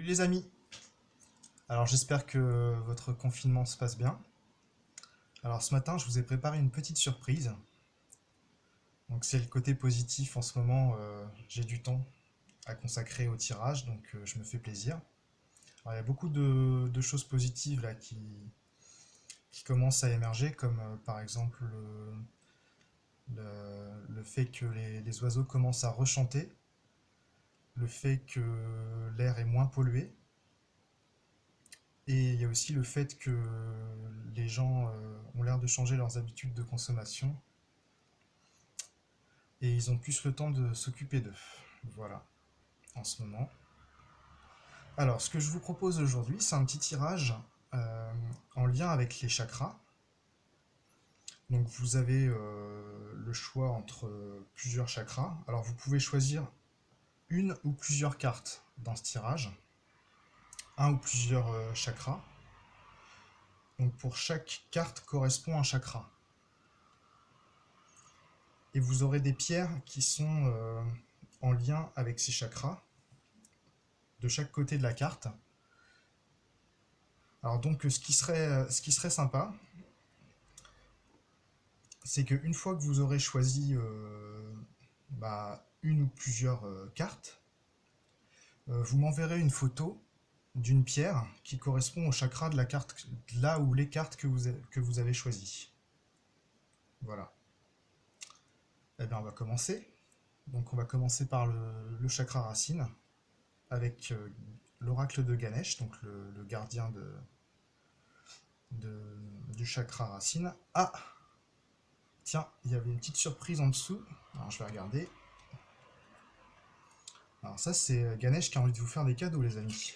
Salut les amis! Alors j'espère que votre confinement se passe bien. Alors ce matin je vous ai préparé une petite surprise. Donc c'est le côté positif en ce moment, j'ai du temps à consacrer au tirage, donc je me fais plaisir. Alors il y a beaucoup de choses positives là qui commencent à émerger, comme par exemple le fait que les oiseaux commencent à rechanter, le fait que l'air est moins pollué, et il y a aussi le fait que les gens ont l'air de changer leurs habitudes de consommation et ils ont plus le temps de s'occuper d'eux. Voilà, en ce moment. Alors, ce que je vous propose aujourd'hui, c'est un petit tirage en lien avec les chakras. Donc, vous avez le choix entre plusieurs chakras. Alors, vous pouvez choisir une ou plusieurs cartes dans ce tirage, un ou plusieurs chakras. Donc, pour chaque carte correspond un chakra. Et vous aurez des pierres qui sont en lien avec ces chakras de chaque côté de la carte. Alors donc ce qui serait sympa, c'est qu'une fois que vous aurez choisi une ou plusieurs cartes, vous m'enverrez une photo d'une pierre qui correspond au chakra de la carte, là où les cartes que vous avez choisies. Voilà. Eh bien on va commencer. Donc on va commencer par le chakra racine, avec l'oracle de Ganesh, donc le gardien du chakra racine. Ah, tiens, il y avait une petite surprise en dessous. Alors je vais regarder. Alors ça c'est Ganesh qui a envie de vous faire des cadeaux les amis.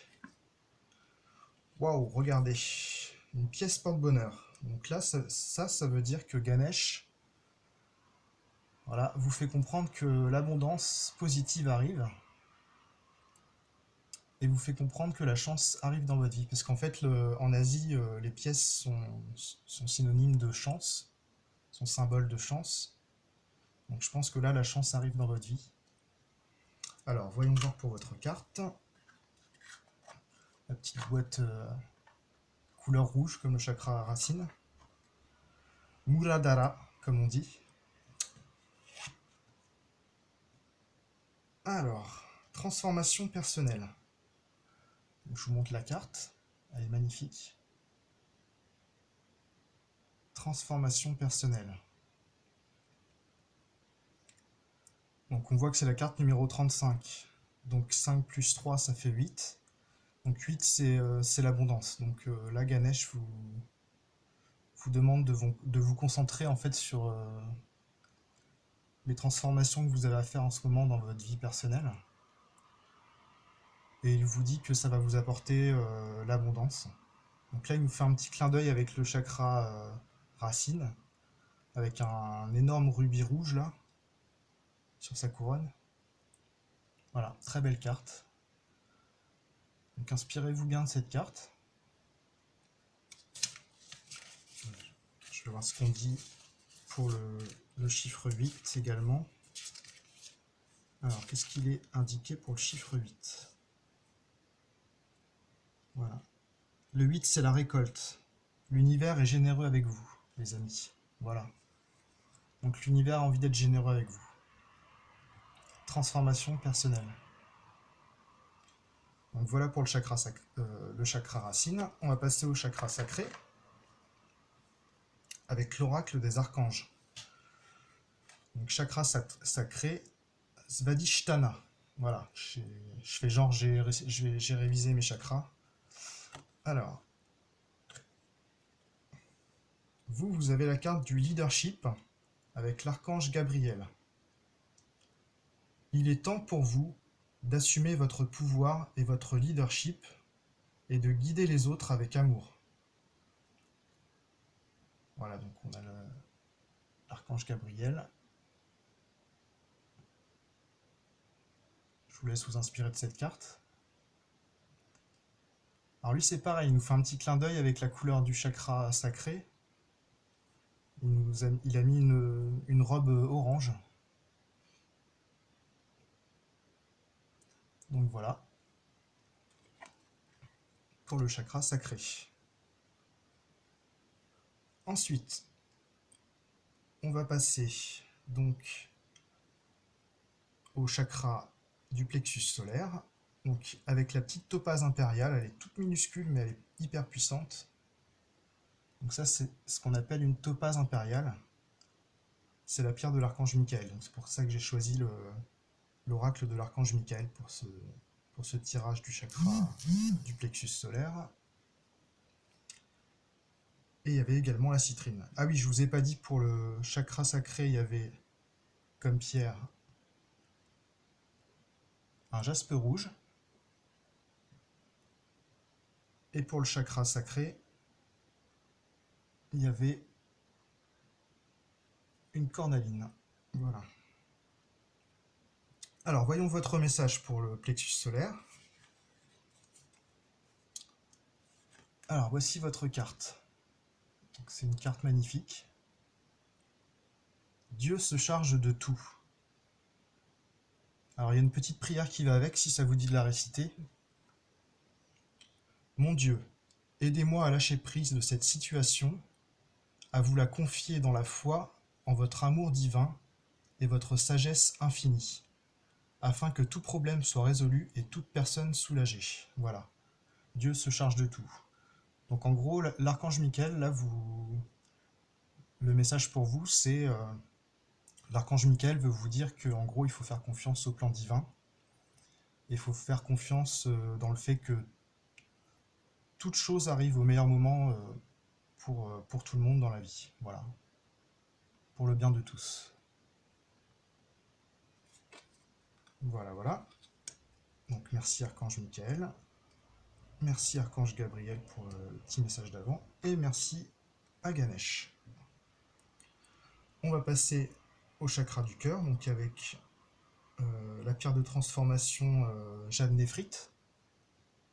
Waouh, regardez. Une pièce porte-bonheur. Donc là ça veut dire que Ganesh, voilà, vous fait comprendre que l'abondance positive arrive et vous fait comprendre que la chance arrive dans votre vie. Parce qu'en fait en Asie, les pièces sont synonymes de chance, sont symboles de chance. Donc je pense que là la chance arrive dans votre vie. Alors voyons voir pour votre carte. La petite boîte couleur rouge comme le chakra racine. Muladhara, comme on dit. Alors, transformation personnelle. Je vous montre la carte. Elle est magnifique. Transformation personnelle. Donc on voit que c'est la carte numéro 35. Donc 5 plus 3, ça fait 8. Donc 8, c'est l'abondance. Donc là, Ganesh vous demande de vous concentrer en fait sur les transformations que vous avez à faire en ce moment dans votre vie personnelle. Et il vous dit que ça va vous apporter l'abondance. Donc là, il nous fait un petit clin d'œil avec le chakra racine, avec un énorme rubis rouge là, sur sa couronne. Voilà, très belle carte. Donc inspirez-vous bien de cette carte. Je vais voir ce qu'on dit pour le chiffre 8 également. Alors, qu'est-ce qu'il est indiqué pour le chiffre 8? Voilà. Le 8, c'est la récolte. L'univers est généreux avec vous, les amis. Voilà. Donc l'univers a envie d'être généreux avec vous. Transformation personnelle. Donc voilà pour le chakra racine. On va passer au chakra sacré avec l'oracle des archanges. Donc chakra sacré, Svadhisthana. Voilà, je fais genre j'ai révisé mes chakras. Alors, vous avez la carte du leadership avec l'archange Gabriel. Il est temps pour vous d'assumer votre pouvoir et votre leadership et de guider les autres avec amour. Voilà, donc on a l'archange Gabriel. Je vous laisse vous inspirer de cette carte. Alors lui c'est pareil, il nous fait un petit clin d'œil avec la couleur du chakra sacré. Il a mis une robe orange. Donc voilà. pour le chakra sacré. Ensuite, on va passer donc au chakra du plexus solaire. Donc avec la petite topaze impériale, elle est toute minuscule mais elle est hyper puissante. Donc ça c'est ce qu'on appelle une topaze impériale. C'est la pierre de l'archange Michael. C'est pour ça que j'ai choisi l'oracle de l'archange Michael pour ce tirage du chakra du plexus solaire. Et il y avait également la citrine. Ah oui, je vous ai pas dit, pour le chakra sacré, il y avait comme pierre un jaspe rouge. Et pour le chakra sacré, il y avait une cornaline. Voilà. Alors, voyons votre message pour le plexus solaire. Alors, voici votre carte. C'est une carte magnifique. Dieu se charge de tout. Alors, il y a une petite prière qui va avec, si ça vous dit de la réciter. Mon Dieu, aidez-moi à lâcher prise de cette situation, à vous la confier dans la foi en votre amour divin et votre sagesse infinie, afin que tout problème soit résolu et toute personne soulagée. Voilà. Dieu se charge de tout. Donc en gros, l'archange Michael, là, le message pour vous, c'est l'archange Michael veut vous dire que en gros, il faut faire confiance au plan divin. Il faut faire confiance dans le fait que toute chose arrive au meilleur moment pour tout le monde dans la vie. Voilà. Pour le bien de tous. Voilà, voilà. Donc merci Archange Michael. Merci Archange Gabriel pour le petit message d'avant. Et merci à Ganesh. On va passer au chakra du cœur, donc avec la pierre de transformation jade néphrite,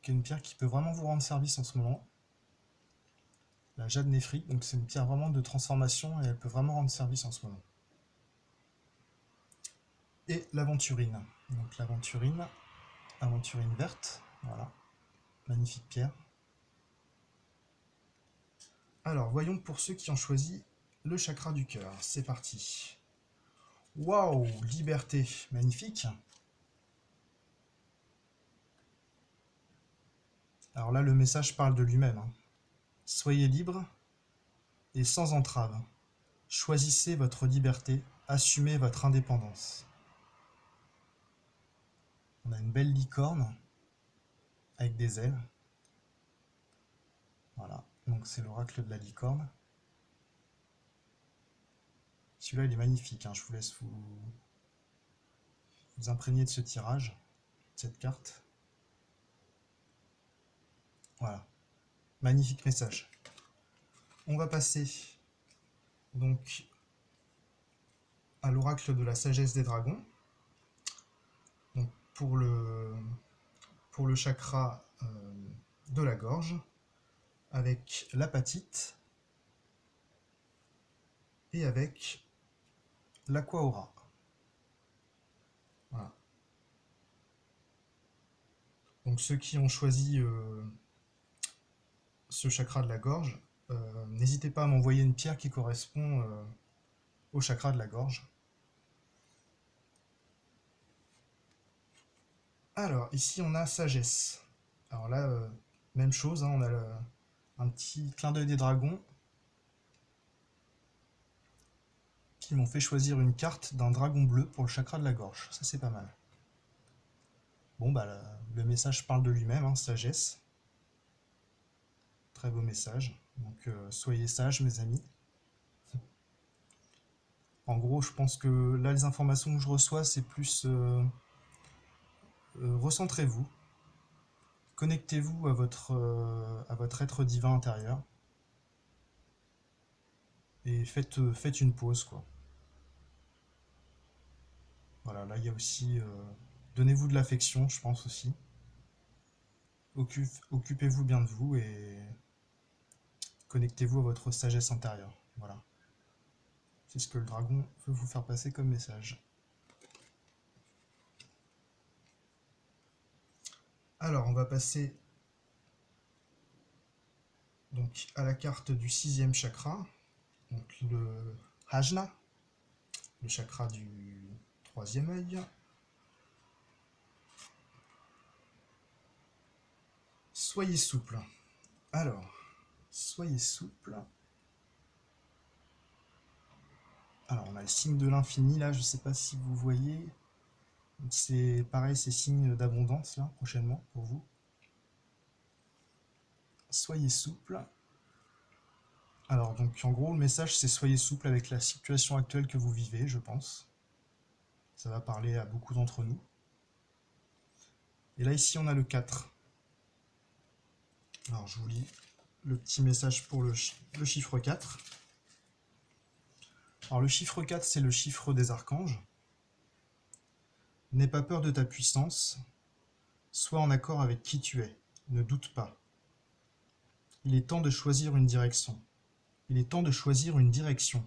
qui est une pierre qui peut vraiment vous rendre service en ce moment. La jade néphrite, donc c'est une pierre vraiment de transformation et elle peut vraiment rendre service en ce moment. Et l'aventurine, donc l'aventurine verte, voilà, magnifique pierre. Alors voyons pour ceux qui ont choisi le chakra du cœur, c'est parti. Waouh, liberté, magnifique. Alors là, le message parle de lui-même. Hein. Soyez libre et sans entrave. Choisissez votre liberté, assumez votre indépendance. On a une belle licorne avec des ailes. Voilà, donc c'est l'oracle de la licorne. Celui-là, il est magnifique. Hein. Je vous laisse vous imprégner de ce tirage, de cette carte. Voilà, magnifique message. On va passer donc à l'oracle de la sagesse des dragons. Donc pour le chakra de la gorge, avec l'apatite et avec l'aquaora. Voilà. Donc ceux qui ont choisi ce chakra de la gorge, n'hésitez pas à m'envoyer une pierre qui correspond au chakra de la gorge. Alors, ici on a sagesse. Alors là, même chose, hein, on a un petit clin d'œil des dragons qui m'ont fait choisir une carte d'un dragon bleu pour le chakra de la gorge. Ça, c'est pas mal. Bon, bah, le message parle de lui-même, hein, sagesse. Très beau message. Donc, soyez sages, mes amis. En gros, je pense que là, les informations que je reçois, c'est plus recentrez-vous, connectez-vous à votre être divin intérieur et faites une pause, quoi. Voilà, là, il y a aussi donnez-vous de l'affection, je pense aussi. Occupez-vous bien de vous et connectez-vous à votre sagesse intérieure. Voilà. C'est ce que le dragon veut vous faire passer comme message. Alors, on va passer Donc à la carte du 6e chakra, donc le Ajna, le chakra du 3e œil. Soyez souple. Alors, soyez souple. Alors on a le signe de l'infini là, je ne sais pas si vous voyez. C'est pareil, c'est signe d'abondance là, prochainement pour vous. Soyez souple. Alors donc en gros le message c'est soyez souple avec la situation actuelle que vous vivez, je pense. Ça va parler à beaucoup d'entre nous. Et là ici on a le 4. Alors je vous lis le petit message pour le chiffre 4. Alors le chiffre 4 c'est le chiffre des archanges. N'aie pas peur de ta puissance, sois en accord avec qui tu es, ne doute pas. Il est temps de choisir une direction. Il est temps de choisir une direction.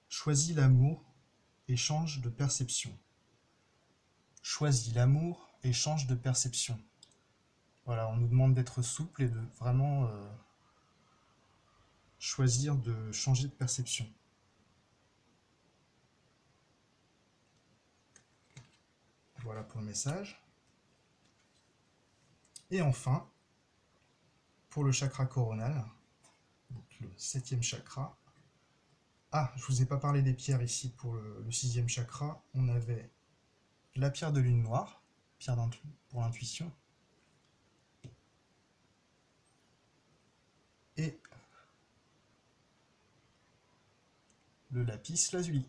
Choisis l'amour et change de perception. Choisis l'amour et change de perception. Voilà, on nous demande d'être souple et de vraiment choisir de changer de perception. Voilà pour le message. Et enfin, pour le chakra coronal, donc le 7e chakra. Ah, je ne vous ai pas parlé des pierres ici pour le 6e chakra. On avait la pierre de lune noire, pierre pour l'intuition. Et le lapis lazuli.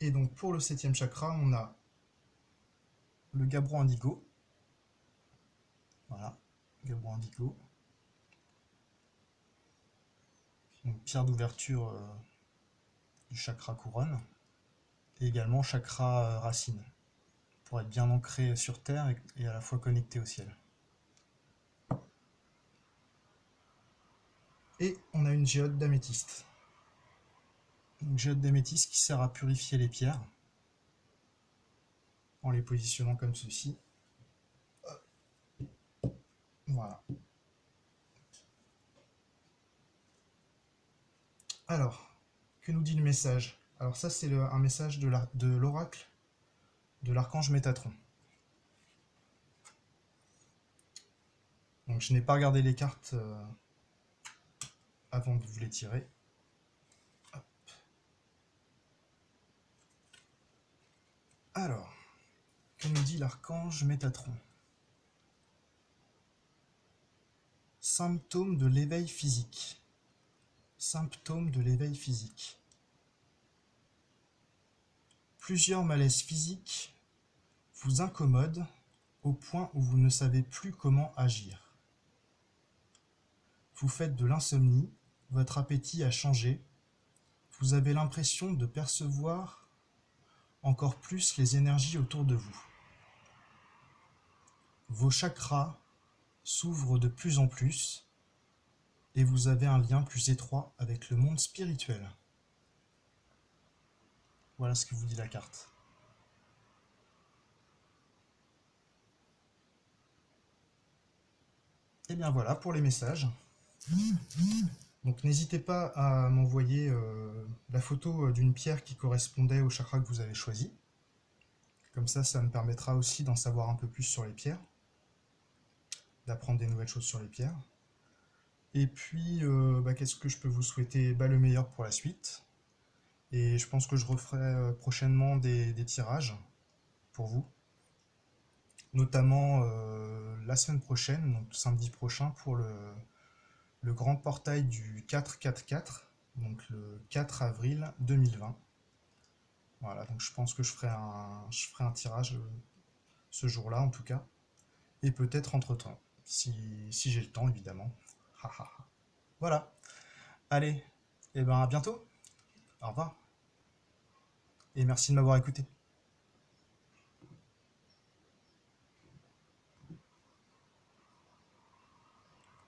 Et donc pour le 7e chakra, on a le gabbro indigo. Voilà, gabbro indigo. Donc pierre d'ouverture du chakra couronne. Et également chakra racine, pour être bien ancré sur terre et à la fois connecté au ciel. Et on a une géode d'améthyste. Une géode d'améthyste qui sert à purifier les pierres en les positionnant comme ceci. Voilà. Alors, que nous dit le message? Alors ça c'est un message de l'oracle de l'archange Métatron. Donc je n'ai pas regardé les cartes avant de vous les tirer. Hop. Alors, que nous dit l'archange Métatron? Symptômes de l'éveil physique. Symptômes de l'éveil physique. Plusieurs malaises physiques vous incommodent au point où vous ne savez plus comment agir. Vous faites de l'insomnie, votre appétit a changé, vous avez l'impression de percevoir encore plus les énergies autour de vous. Vos chakras s'ouvrent de plus en plus et vous avez un lien plus étroit avec le monde spirituel. Voilà ce que vous dit la carte. Et bien voilà pour les messages. Donc n'hésitez pas à m'envoyer la photo d'une pierre qui correspondait au chakra que vous avez choisi. Comme ça me permettra aussi d'en savoir un peu plus sur les pierres, d'apprendre des nouvelles choses sur les pierres. Et puis, qu'est-ce que je peux vous souhaiter? Le meilleur pour la suite. Et je pense que je referai prochainement des tirages pour vous. Notamment la semaine prochaine, donc samedi prochain, pour le grand portail du 4-4-4, donc le 4 avril 2020. Voilà, donc je pense que je ferai un tirage ce jour-là en tout cas. Et peut-être entre-temps, si j'ai le temps évidemment. Voilà. Allez, et à bientôt. Au revoir. Et merci de m'avoir écouté.